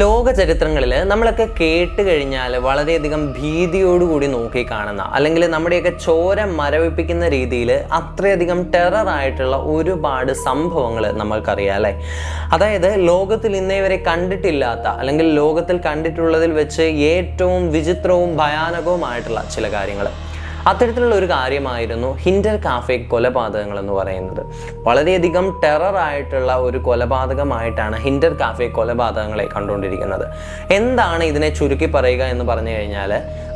ലോക ചരിത്രങ്ങളിൽ നമ്മളൊക്കെ കേട്ട് കഴിഞ്ഞാൽ വളരെയധികം ഭീതിയോടുകൂടി നോക്കി കാണുന്ന അല്ലെങ്കിൽ നമ്മുടെയൊക്കെ ചോര മരവിപ്പിക്കുന്ന രീതിയിൽ അത്രയധികം ടെററായിട്ടുള്ള ഒരുപാട് സംഭവങ്ങൾ നമ്മൾക്കറിയാം അല്ലേ. അതായത് ലോകത്തിൽ ഇന്നേ വരെ കണ്ടിട്ടില്ലാത്ത അല്ലെങ്കിൽ ലോകത്തിൽ കണ്ടിട്ടുള്ളതിൽ വെച്ച് ഏറ്റവും വിചിത്രവും ഭയാനകവുമായിട്ടുള്ള ചില കാര്യങ്ങൾ. അത്തരത്തിലുള്ള ഒരു കാര്യമായിരുന്നു ഹിൻഡർ കാഫെ കൊലപാതകങ്ങൾ എന്ന് പറയുന്നത്. വളരെയധികം ടെററായിട്ടുള്ള ഒരു കൊലപാതകമായിട്ടാണ് ഹിൻഡർ കാഫെ കൊലപാതകങ്ങളെ കണ്ടുകൊണ്ടിരിക്കുന്നത്. എന്താണ് ഇതിനെ ചുരുക്കി പറയുക എന്ന് പറഞ്ഞു കഴിഞ്ഞാൽ,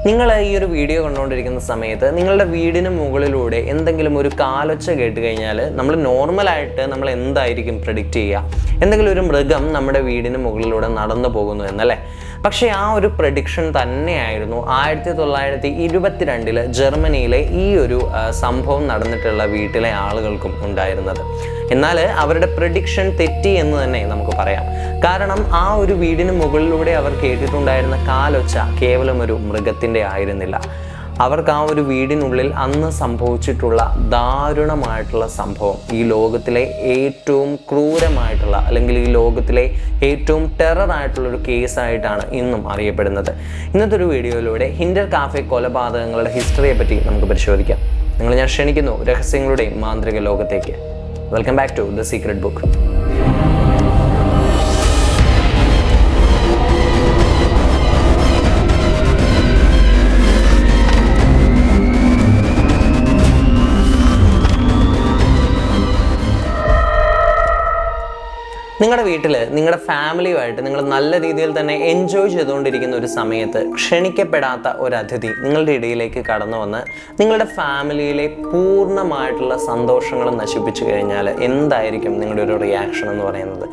നിങ്ങൾ ഈ ഒരു വീഡിയോ കണ്ടുകൊണ്ടിരിക്കുന്ന സമയത്ത് നിങ്ങളുടെ വീടിന് മുകളിലൂടെ എന്തെങ്കിലും ഒരു കാലൊച്ച കേട്ട് കഴിഞ്ഞാൽ നമ്മൾ നോർമലായിട്ട് നമ്മൾ എന്തായിരിക്കും പ്രെഡിക്റ്റ് ചെയ്യുക? എന്തെങ്കിലും ഒരു മൃഗം നമ്മുടെ വീടിന് മുകളിലൂടെ നടന്നു പോകുന്നു എന്നല്ലേ. പക്ഷേ ആ ഒരു പ്രഡിക്ഷൻ തന്നെയായിരുന്നു 1922 ജർമ്മനിയിലെ ഈ ഒരു സംഭവം നടന്നിട്ടുള്ള വീട്ടിലെ ആളുകൾക്കും ഉണ്ടായിരുന്നത്. എന്നാൽ അവരുടെ പ്രഡിക്ഷൻ തെറ്റി എന്ന് തന്നെ നമുക്ക് പറയാം. കാരണം ആ ഒരു വീടിന് മുകളിലൂടെ അവർ കേട്ടിട്ടുണ്ടായിരുന്ന കാലൊച്ച കേവലം ഒരു മൃഗത്തിൻ്റെ ആയിരുന്നില്ല. അവർക്ക് ആ ഒരു വീടിനുള്ളിൽ അന്ന് സംഭവിച്ചിട്ടുള്ള ദാരുണമായിട്ടുള്ള സംഭവം ഈ ലോകത്തിലെ ഏറ്റവും ക്രൂരമായിട്ടുള്ള അല്ലെങ്കിൽ ഈ ലോകത്തിലെ ഏറ്റവും ടെററായിട്ടുള്ളൊരു കേസായിട്ടാണ് ഇന്നും അറിയപ്പെടുന്നത്. ഇന്നത്തെ ഒരു വീഡിയോയിലൂടെ ഹിൻഡർ കാഫെ കൊലപാതകങ്ങളുടെ ഹിസ്റ്ററിയെ പറ്റി നമുക്ക് പരിശോധിക്കാം. ഞാൻ ക്ഷണിക്കുന്നു രഹസ്യങ്ങളുടെയും മാന്ത്രിക ലോകത്തേക്ക്. Welcome back to the secret book. നിങ്ങളുടെ വീട്ടിൽ നിങ്ങളുടെ ഫാമിലിയുമായിട്ട് നിങ്ങൾ നല്ല രീതിയിൽ തന്നെ എൻജോയ് ചെയ്തുകൊണ്ടിരിക്കുന്ന ഒരു സമയത്ത് ക്ഷണിക്കപ്പെടാത്ത ഒരു അതിഥി നിങ്ങളുടെ ഇടയിലേക്ക് കടന്നു വന്ന് നിങ്ങളുടെ ഫാമിലിയിലെ പൂർണ്ണമായിട്ടുള്ള സന്തോഷങ്ങളും നശിപ്പിച്ചു കഴിഞ്ഞാൽ എന്തായിരിക്കും നിങ്ങളുടെ ഒരു റിയാക്ഷൻ എന്ന് പറയുന്നത്?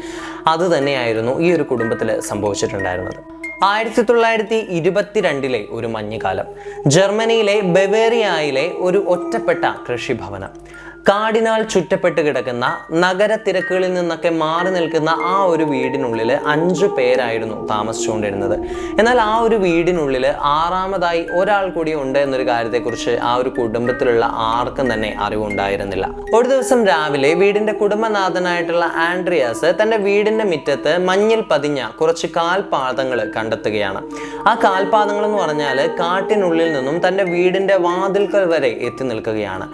അത് തന്നെയായിരുന്നു ഈ ഒരു കുടുംബത്തിൽ സംഭവിച്ചിട്ടുണ്ടായിരുന്നത്. 1922 ഒരു മഞ്ഞുകാലം ജർമ്മനിയിലെ ബവേറിയയിലെ ഒരു ഒറ്റപ്പെട്ട കൃഷിഭവനം. കാടിനാൽ ചുറ്റപ്പെട്ട് കിടക്കുന്ന നഗര തിരക്കുകളിൽ നിന്നൊക്കെ മാറി നിൽക്കുന്ന ആ ഒരു വീടിനുള്ളിൽ 5 പേരായിരുന്നു താമസിച്ചുകൊണ്ടിരുന്നത്. എന്നാൽ ആ ഒരു വീടിനുള്ളിൽ 6ാമതായി ഒരാൾ കൂടി ഉണ്ട് എന്നൊരു കാര്യത്തെക്കുറിച്ച് ആ ഒരു കുടുംബത്തിലുള്ള ആർക്കും തന്നെ അറിവുണ്ടായിരുന്നില്ല. ഒരു ദിവസം രാവിലെ വീടിന്റെ കുടുംബനാഥനായിട്ടുള്ള ആൻഡ്രിയാസ് തന്റെ വീടിന്റെ മുറ്റത്ത് മഞ്ഞിൽ പതിഞ്ഞ കുറച്ച് കാൽപാദങ്ങൾ കണ്ടെത്തുകയാണ്. ആ കാൽപാദങ്ങൾ എന്ന് പറഞ്ഞാൽ കാട്ടിനുള്ളിൽ നിന്നും തന്റെ വീടിന്റെ വാതിൽക്കൽ വരെ എത്തി നിൽക്കുകയാണ്.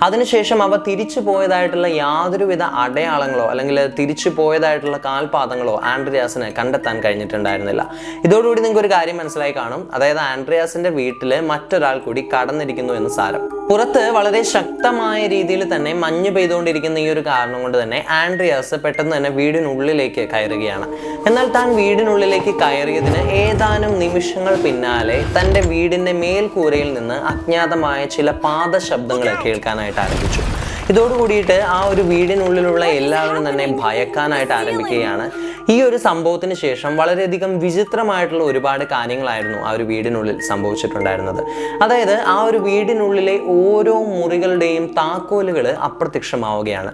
അതിനുശേഷം അവ തിരിച്ചു പോയതായിട്ടുള്ള യാതൊരുവിധ അടയാളങ്ങളോ അല്ലെങ്കിൽ തിരിച്ചു പോയതായിട്ടുള്ള കാൽപാദങ്ങളോ ആൻഡ്രിയാസിന് കണ്ടെത്താൻ കഴിഞ്ഞിട്ടുണ്ടായിരുന്നില്ല. ഇതോടുകൂടി നിങ്ങൾക്ക് ഒരു കാര്യം മനസ്സിലായി കാണും. അതായത് ആൻഡ്രിയാസിന്റെ വീട്ടിൽ മറ്റൊരാൾ കൂടി കടന്നിരിക്കുന്നു എന്ന് സാരം. പുറത്ത് വളരെ ശക്തമായ രീതിയിൽ തന്നെ മഞ്ഞ് പെയ്തുകൊണ്ടിരിക്കുന്ന ഈ ഒരു കാരണം കൊണ്ട് തന്നെ ആൻഡ്രിയാസ് പെട്ടെന്ന് തന്നെ വീടിനുള്ളിലേക്ക് കയറുകയാണ്. എന്നാൽ താൻ വീടിനുള്ളിലേക്ക് കയറിയതിന് ഏതാനും നിമിഷങ്ങൾ പിന്നാലെ തൻ്റെ വീടിന്റെ മേൽക്കൂരയിൽ നിന്ന് അജ്ഞാതമായ ചില പാദശബ്ദങ്ങൾ കേൾക്കാനായിട്ട് ആരംഭിച്ചു. ഇതോടുകൂടിയിട്ട് ആ ഒരു വീടിനുള്ളിലുള്ള എല്ലാവരും തന്നെ ഭയക്കാനായിട്ട് ആരംഭിക്കുകയാണ്. ഈ ഒരു സംഭവത്തിന് ശേഷം വളരെയധികം വിചിത്രമായിട്ടുള്ള ഒരുപാട് കാര്യങ്ങളായിരുന്നു ആ ഒരു വീടിനുള്ളിൽ സംഭവിച്ചിട്ടുണ്ടായിരുന്നത്. അതായത് ആ ഒരു വീടിനുള്ളിലെ ഓരോ മുറികളുടെയും താക്കോലുകൾ അപ്രത്യക്ഷമാവുകയാണ്.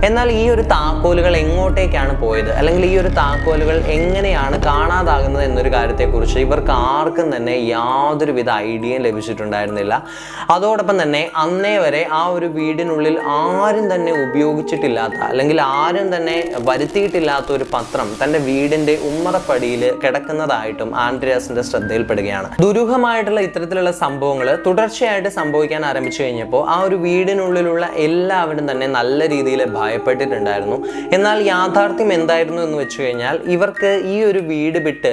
എന്നാൽ ഈ ഒരു താക്കോലുകൾ എങ്ങോട്ടേക്കാണ് പോയത് അല്ലെങ്കിൽ ഈ ഒരു താക്കോലുകൾ എങ്ങനെയാണ് കാണാതാകുന്നത് എന്നൊരു കാര്യത്തെക്കുറിച്ച് ഇവർക്ക് ആർക്കും തന്നെ യാതൊരുവിധ ഐഡിയയും ലഭിച്ചിട്ടുണ്ടായിരുന്നില്ല. അതോടൊപ്പം തന്നെ അന്നേ വരെ ആ ഒരു വീടിനുള്ളിൽ ആരും തന്നെ ഉപയോഗിച്ചിട്ടില്ലാത്ത അല്ലെങ്കിൽ ആരും തന്നെ വരുത്തിയിട്ടില്ലാത്ത ഒരു പത്രം തൻ്റെ വീടിന്റെ ഉമ്മറപ്പടിയിൽ കിടക്കുന്നതായിട്ടും ആൻഡ്രിയാസിന്റെ ശ്രദ്ധയിൽപ്പെടുകയാണ്. ദുരൂഹമായിട്ടുള്ള ഇത്തരത്തിലുള്ള സംഭവങ്ങൾ തുടർച്ചയായിട്ട് സംഭവിക്കാൻ ആരംഭിച്ചു കഴിഞ്ഞപ്പോൾ ആ ഒരു വീടിനുള്ളിലുള്ള എല്ലാവരും തന്നെ നല്ല രീതിയിൽ ഭയപ്പെട്ടിട്ടുണ്ടായിരുന്നു. എന്നാൽ യാഥാർത്ഥ്യം എന്തായിരുന്നു എന്ന് വെച്ച് കഴിഞ്ഞാൽ ഇവർക്ക് ഈ ഒരു വീട് വിട്ട്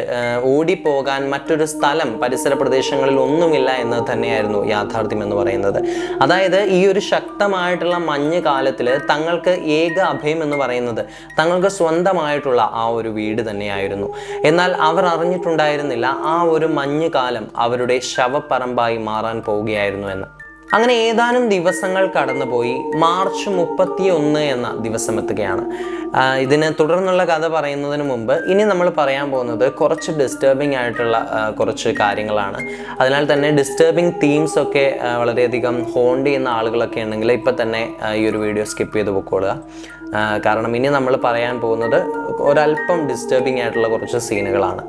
ഓടിപ്പോകാൻ മറ്റൊരു സ്ഥലം പരിസര പ്രദേശങ്ങളിൽ ഒന്നുമില്ല എന്ന് തന്നെയായിരുന്നു യാഥാർത്ഥ്യം എന്ന് പറയുന്നത്. അതായത് ഈ ഒരു ശക്തമായിട്ടുള്ള മഞ്ഞ് കാലത്തിൽ തങ്ങൾക്ക് ഏക അഭയം എന്ന് പറയുന്നത് തങ്ങൾക്ക് സ്വന്തമായിട്ടുള്ള ആ ഒരു വീട് തന്നെയായിരുന്നു. എന്നാൽ അവർ അറിഞ്ഞിട്ടുണ്ടായിരുന്നില്ല ആ ഒരു മഞ്ഞുകാലം അവരുടെ ശവപ്പറമ്പായി മാറാൻ പോവുകയായിരുന്നു എന്ന്. അങ്ങനെ ഏതാനും ദിവസങ്ങൾ കടന്നുപോയി മാർച്ച് 31 എന്ന ദിവസം എത്തുകയാണ്. ഇതിന് തുടർന്നുള്ള കഥ പറയുന്നതിന് മുമ്പ് ഇനി നമ്മൾ പറയാൻ പോകുന്നത് കുറച്ച് ഡിസ്റ്റർബിംഗ് ആയിട്ടുള്ള കുറച്ച് കാര്യങ്ങളാണ്. അതിനാൽ തന്നെ ഡിസ്റ്റർബിംഗ് തീംസ് ഒക്കെ വളരെയധികം ഹോണ്ട് ചെയ്യുന്ന ആളുകളൊക്കെ ഉണ്ടെങ്കിൽ ഇപ്പം തന്നെ ഈ ഒരു വീഡിയോ സ്കിപ്പ് ചെയ്ത് പൊക്കോളുക. കാരണം ഇനി നമ്മൾ പറയാൻ പോകുന്നത് ഒരല്പം ഡിസ്റ്റർബിംഗ് ആയിട്ടുള്ള കുറച്ച് സീനുകളാണ്.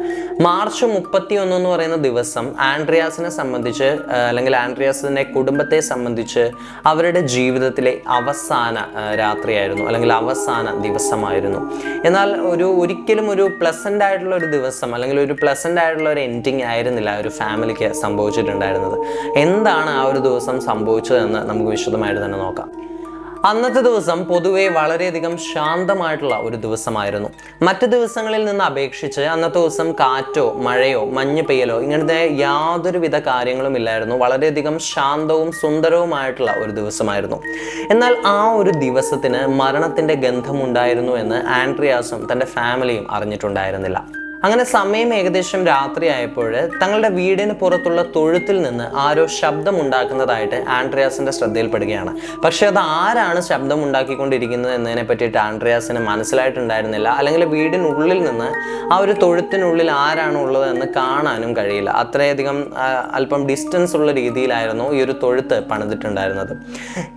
മാർച്ച് 31 എന്ന് പറയുന്ന ദിവസം ആൻഡ്രിയാസിനെ സംബന്ധിച്ച് അല്ലെങ്കിൽ ആൻഡ്രിയാസിന്റെ കുടുംബത്തെ സംബന്ധിച്ച് അവരുടെ ജീവിതത്തിലെ അവസാന രാത്രിയായിരുന്നു അല്ലെങ്കിൽ അവസാന ദിവസമായിരുന്നു. എന്നാൽ ഒരിക്കലും ഒരു പ്ലസന്റ് ആയിട്ടുള്ള ഒരു ദിവസം അല്ലെങ്കിൽ ഒരു പ്ലസന്റ് ആയിട്ടുള്ള ഒരു എൻഡിങ് ആയിരുന്നില്ല ഒരു ഫാമിലിക്ക് സംഭവിച്ചിട്ടുണ്ടായിരുന്നത്. എന്താണ് ആ ഒരു ദിവസം സംഭവിച്ചതെന്ന് നമുക്ക് വിശദമായിട്ട് തന്നെ നോക്കാം. അന്നത്തെ ദിവസം പൊതുവെ വളരെയധികം ശാന്തമായിട്ടുള്ള ഒരു ദിവസമായിരുന്നു. മറ്റ് ദിവസങ്ങളിൽ നിന്ന് അപേക്ഷിച്ച് അന്നത്തെ ദിവസം കാറ്റോ മഴയോ മഞ്ഞ് പെയ്യലോ ഇങ്ങനത്തെ യാതൊരുവിധ കാര്യങ്ങളും ഇല്ലായിരുന്നു. വളരെയധികം ശാന്തവും സുന്ദരവുമായിട്ടുള്ള ഒരു ദിവസമായിരുന്നു. എന്നാൽ ആ ഒരു ദിവസത്തിന് മരണത്തിൻ്റെ ഗന്ധമുണ്ടായിരുന്നു എന്ന് ആൻഡ്രിയാസും തൻ്റെ ഫാമിലിയും അറിഞ്ഞിട്ടുണ്ടായിരുന്നില്ല. അങ്ങനെ സമയം ഏകദേശം രാത്രിയായപ്പോൾ തങ്ങളുടെ വീടിന് പുറത്തുള്ള തൊഴുത്തിൽ നിന്ന് ആരോ ശബ്ദമുണ്ടാക്കുന്നതായിട്ട് ആൻഡ്രിയാസിന്റെ ശ്രദ്ധയിൽപ്പെടുകയാണ്. പക്ഷെ അത് ആരാണ് ശബ്ദം ഉണ്ടാക്കിക്കൊണ്ടിരിക്കുന്നത് എന്നതിനെ പറ്റിയിട്ട് ആൻഡ്രിയാസിന് മനസ്സിലായിട്ടുണ്ടായിരുന്നില്ല. അല്ലെങ്കിൽ വീടിനുള്ളിൽ നിന്ന് ആ ഒരു തൊഴുത്തിനുള്ളിൽ ആരാണ് ഉള്ളത് എന്ന് കാണാനും കഴിയില്ല. അത്രയധികം അല്പം ഡിസ്റ്റൻസ് ഉള്ള രീതിയിലായിരുന്നു ഈ ഒരു തൊഴുത്ത് പണിതിട്ടുണ്ടായിരുന്നത്.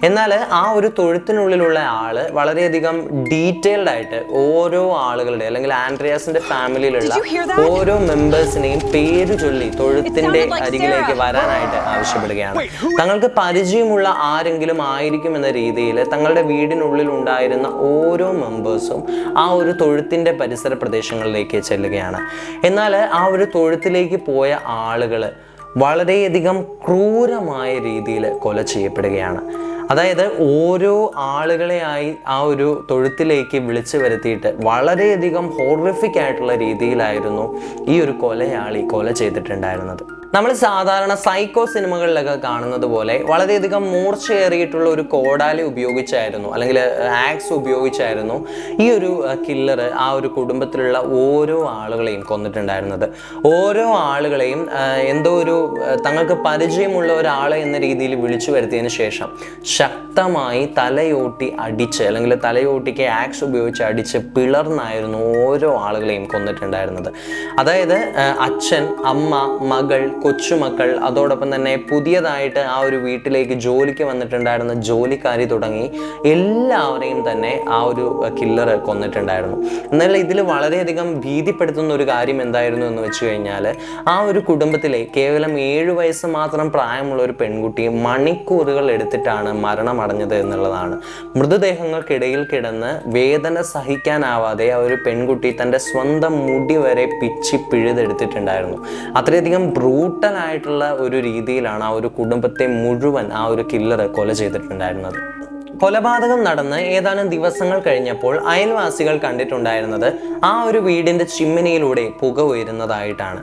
എന്നാൽ ആ ഒരു തൊഴുത്തിനുള്ളിലുള്ള ആള് വളരെയധികം ഡീറ്റെയിൽഡ് ആയിട്ട് ഓരോ ആളുകളുടെ അല്ലെങ്കിൽ ആൻഡ്രിയാസിന്റെ ഫാമിലിയിലുള്ള ഓരോ മെമ്പേഴ്സിനെയും പേര് ചൊല്ലി തൊഴുത്തിന്റെ അരികിലേക്ക് വരാനായിട്ട് ആവശ്യപ്പെടുകയാണ്. തങ്ങൾക്ക് പരിചയമുള്ള ആരെങ്കിലും ആയിരിക്കും എന്ന രീതിയിൽ തങ്ങളുടെ വീടിനുള്ളിൽ ഉണ്ടായിരുന്ന ഓരോ മെമ്പേഴ്സും ആ ഒരു തൊഴുത്തിന്റെ പരിസര പ്രദേശങ്ങളിലേക്ക് ചെല്ലുകയാണ്. എന്നാൽ ആ ഒരു തൊഴുത്തിലേക്ക് പോയ ആളുകൾ വളരെയധികം ക്രൂരമായ രീതിയിൽ കൊല ചെയ്യപ്പെടുകയാണ്. അതായത് ഓരോ ആളുകളെയായി ആ ഒരു തൊഴുത്തിലേക്ക് വിളിച്ചു വരുത്തിയിട്ട് വളരെയധികം ഹോറിഫിക് ആയിട്ടുള്ള രീതിയിലായിരുന്നു ഈ ഒരു കൊലയാളി കൊല ചെയ്തിട്ടുണ്ടായിരുന്നത്. നമ്മൾ സാധാരണ സൈക്കോ സിനിമകളിലൊക്കെ കാണുന്നത് പോലെ വളരെയധികം മൂർച്ചയേറിയിട്ടുള്ള ഒരു കോടാലി ഉപയോഗിച്ചായിരുന്നു അല്ലെങ്കിൽ ആക്സ് ഉപയോഗിച്ചായിരുന്നു ഈ ഒരു കില്ലർ ആ ഒരു കുടുംബത്തിലുള്ള ഓരോ ആളുകളെയും കൊന്നിട്ടുണ്ടായിരുന്നത്. ഓരോ ആളുകളെയും എന്തോ ഒരു തങ്ങൾക്ക് പരിചയമുള്ള ഒരാളെ എന്ന രീതിയിൽ വിളിച്ചു വരുത്തിയതിന് ശേഷം ശക്തമായി തലയോട്ടി അടിച്ച് അല്ലെങ്കിൽ തലയോട്ടിക്ക് ആക്സ് ഉപയോഗിച്ച് അടിച്ച് പിളർന്നായിരുന്നു ഓരോ ആളുകളെയും കൊന്നിട്ടുണ്ടായിരുന്നത്. അതായത് അച്ഛൻ, അമ്മ, മകൾ, കൊച്ചുമക്കൾ, അതോടൊപ്പം തന്നെ പുതിയതായിട്ട് ആ ഒരു വീട്ടിലേക്ക് ജോലിക്ക് വന്നിട്ടുണ്ടായിരുന്ന ജോലിക്കാരി തുടങ്ങി എല്ലാവരെയും തന്നെ ആ ഒരു കില്ലർ കൊന്നിട്ടുണ്ടായിരുന്നു. എന്നാൽ ഇതിൽ വളരെയധികം ഭീതിപ്പെടുത്തുന്ന ഒരു കാര്യം എന്തായിരുന്നു എന്ന് വെച്ച് കഴിഞ്ഞാൽ ആ ഒരു കുടുംബത്തിലെ കേവലം 7 വയസ്സ് മാത്രം പ്രായമുള്ള ഒരു പെൺകുട്ടി മണിക്കൂറുകൾ എടുത്തിട്ടാണ് മരണമടഞ്ഞത് എന്നുള്ളതാണ്. മൃതദേഹങ്ങൾക്കിടയിൽ കിടന്ന് വേദന സഹിക്കാനാവാതെ ആ ഒരു പെൺകുട്ടി തൻ്റെ സ്വന്തം മുടി വരെ പിച്ചി പിഴുതെടുത്തിട്ടുണ്ടായിരുന്നു. അത്രയധികം ബ്രൂട്ടലായിട്ടുള്ള ഒരു രീതിയിലാണ് ആ ഒരു കുടുംബത്തെ മുഴുവൻ ആ ഒരു കില്ലർ കൊല ചെയ്തിട്ടുണ്ടായിരുന്നത്. കൊലപാതകം നടന്ന് ഏതാനും ദിവസങ്ങൾ കഴിഞ്ഞപ്പോൾ അയൽവാസികൾ കണ്ടിട്ടുണ്ടായിരുന്നത് ആ ഒരു വീടിൻ്റെ ചിമ്മിനിയിലൂടെ പുക ഉയരുന്നതായിട്ടാണ്.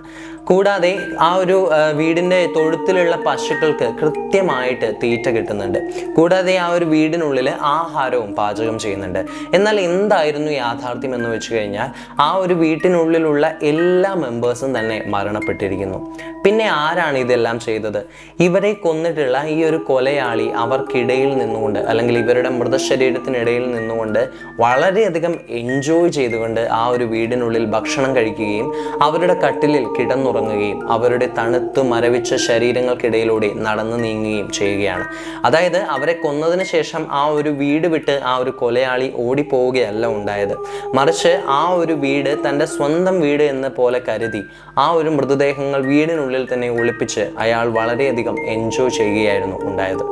കൂടാതെ ആ ഒരു വീടിൻ്റെ തൊഴുത്തിലുള്ള പശുക്കൾക്ക് കൃത്യമായിട്ട് തീറ്റ കിട്ടുന്നുണ്ട്. കൂടാതെ ആ ഒരു വീടിനുള്ളിൽ ആഹാരവും പാചകം ചെയ്യുന്നുണ്ട്. എന്നാൽ എന്തായിരുന്നു യാഥാർത്ഥ്യം എന്ന് വെച്ച് കഴിഞ്ഞാൽ ആ ഒരു വീട്ടിനുള്ളിലുള്ള എല്ലാ മെമ്പേഴ്സും തന്നെ മരണപ്പെട്ടിരിക്കുന്നു. പിന്നെ ആരാണ് ഇതെല്ലാം ചെയ്തത്? ഇവരെ കൊന്നിട്ടുള്ള ഈ ഒരു കൊലയാളി അവർക്കിടയിൽ നിന്നുകൊണ്ട് അല്ലെങ്കിൽ ഇവരുടെ മൃതശരീരത്തിനിടയിൽ നിന്നുകൊണ്ട് വളരെയധികം എൻജോയ് ചെയ്തുകൊണ്ട് ആ ഒരു വീടിനുള്ളിൽ ഭക്ഷണം കഴിക്കുകയും അവരുടെ കട്ടിലിൽ കിടന്നുറങ്ങുകയും അവരുടെ തണുത്ത് മരവിച്ച ശരീരങ്ങൾക്കിടയിലൂടെ നടന്നു നീങ്ങുകയും ചെയ്യുകയാണ്. അതായത് അവരെ കൊന്നതിന് ശേഷം ആ ഒരു വീട് വിട്ട് ആ ഒരു കൊലയാളി ഓടിപ്പോവുകയല്ല ഉണ്ടായത്. മറിച്ച് ആ ഒരു വീട് തൻ്റെ സ്വന്തം വീട് എന്ന പോലെ കരുതി ആ ഒരു മൃതദേഹങ്ങൾ വീടിനുള്ളിൽ തന്നെ ഒളിപ്പിച്ച് അയാൾ വളരെയധികം എൻജോയ് ചെയ്യുകയായിരുന്നു ഉണ്ടായത്.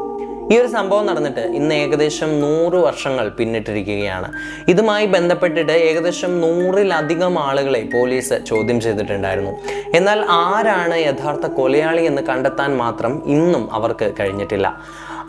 ഈ ഒരു സംഭവം നടന്നിട്ട് ഇന്ന് ഏകദേശം 100 വർഷങ്ങൾ പിന്നിട്ടിരിക്കുകയാണ്. ഇതുമായി ബന്ധപ്പെട്ടിട്ട് ഏകദേശം 100-ലധികം ആളുകളെ പോലീസ് ചോദ്യം ചെയ്തിട്ടുണ്ടായിരുന്നു. എന്നാൽ ആരാണ് യഥാർത്ഥ കൊലയാളി എന്ന് കണ്ടെത്താൻ മാത്രം ഇന്നും അവർക്ക് കഴിഞ്ഞിട്ടില്ല.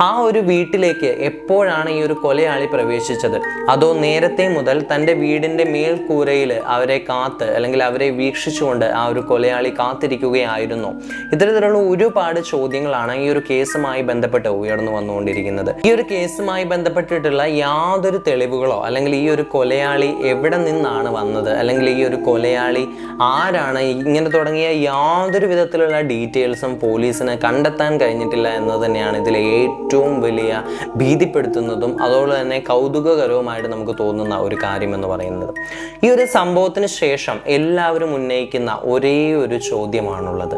ആ ഒരു വീട്ടിലേക്ക് എപ്പോഴാണ് ഈ ഒരു കൊലയാളി പ്രവേശിച്ചത്? അതോ നേരത്തെ മുതൽ തൻ്റെ വീടിൻ്റെ മേൽക്കൂരയിൽ അവരെ കാത്ത് അല്ലെങ്കിൽ അവരെ വീക്ഷിച്ചുകൊണ്ട് ആ ഒരു കൊലയാളി കാത്തിരിക്കുകയായിരുന്നോ? ഇത്തരത്തിലുള്ള ഒരുപാട് ചോദ്യങ്ങളാണ് ഈ ഒരു കേസുമായി ബന്ധപ്പെട്ട് ഉയർന്നു വന്നുകൊണ്ടിരിക്കുന്നത്. ഈ ഒരു കേസുമായി ബന്ധപ്പെട്ടിട്ടുള്ള യാതൊരു തെളിവുകളോ അല്ലെങ്കിൽ ഈ ഒരു കൊലയാളി എവിടെ നിന്നാണ് വന്നത് അല്ലെങ്കിൽ ഈ ഒരു കൊലയാളി ആരാണ്, ഇങ്ങനെ തുടങ്ങിയ യാതൊരു വിധത്തിലുള്ള ഡീറ്റെയിൽസും പോലീസിന് കണ്ടെത്താൻ കഴിഞ്ഞിട്ടില്ല എന്നത് തന്നെയാണ് ഇതിലെ ഏറ്റവും വലിയ ഭീതിപ്പെടുത്തുന്നതും അതുപോലെ തന്നെ കൗതുകകരവുമായിട്ട് നമുക്ക് തോന്നുന്ന ഒരു കാര്യം എന്ന് പറയുന്നത്. ഈ ഒരു സംഭവത്തിന് ശേഷം എല്ലാവരും ഉന്നയിക്കുന്ന ഒരേ ഒരു ചോദ്യമാണുള്ളത്: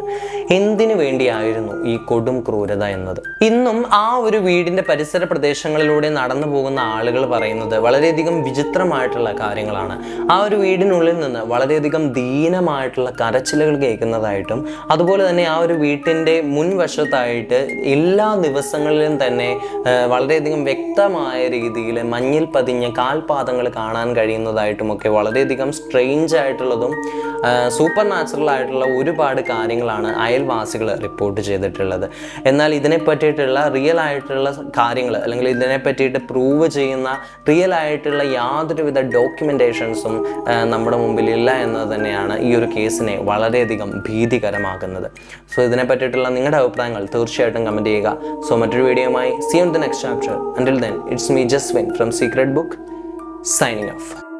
എന്തിനു വേണ്ടിയായിരുന്നു ഈ കൊടും ക്രൂരത എന്നത്. ഇന്നും ആ ഒരു വീടിൻ്റെ പരിസര പ്രദേശങ്ങളിലൂടെ നടന്നു പോകുന്ന ആളുകൾ പറയുന്നത് വളരെയധികം വിചിത്രമായിട്ടുള്ള കാര്യങ്ങളാണ്. ആ ഒരു വീടിനുള്ളിൽ നിന്ന് വളരെയധികം ദീനമായിട്ടുള്ള കരച്ചിലുകൾ കേൾക്കുന്നതായിട്ടും അതുപോലെ തന്നെ ആ ഒരു വീട്ടിൻ്റെ മുൻവശത്തായിട്ട് എല്ലാ ദിവസങ്ങളിലും തന്നെ വളരെയധികം വ്യക്തമായ രീതിയിൽ മഞ്ഞിൽ പതിഞ്ഞ കാൽപാദങ്ങൾ കാണാൻ കഴിയുന്നതായിട്ടുമൊക്കെ വളരെയധികം സ്ട്രെയിഞ്ച് ആയിട്ടുള്ളതും സൂപ്പർ നാച്ചുറൽ ആയിട്ടുള്ള ഒരുപാട് കാര്യങ്ങളാണ് അയൽവാസികൾ റിപ്പോർട്ട് ചെയ്തിട്ടുള്ളത്. എന്നാൽ ഇതിനെ പറ്റിയിട്ടുള്ള റിയൽ ആയിട്ടുള്ള കാര്യങ്ങൾ അല്ലെങ്കിൽ ഇതിനെ പറ്റിയിട്ട് പ്രൂവ് ചെയ്യുന്ന റിയൽ ആയിട്ടുള്ള യാതൊരുവിധ ഡോക്യുമെൻറ്റേഷൻസും നമ്മുടെ മുമ്പിലില്ല എന്നത് തന്നെയാണ് ഈ ഒരു കേസിനെ വളരെയധികം ഭീതികരമാക്കുന്നത്. സോ ഇതിനെ പറ്റിയിട്ടുള്ള നിങ്ങളുടെ അഭിപ്രായങ്ങൾ തീർച്ചയായിട്ടും കമൻറ്റ് ചെയ്യുക. സോ മറ്റൊരു വീഡിയോയുമായി see you in the next chapter. Until then, it's me Jaswin from Secret Book signing off.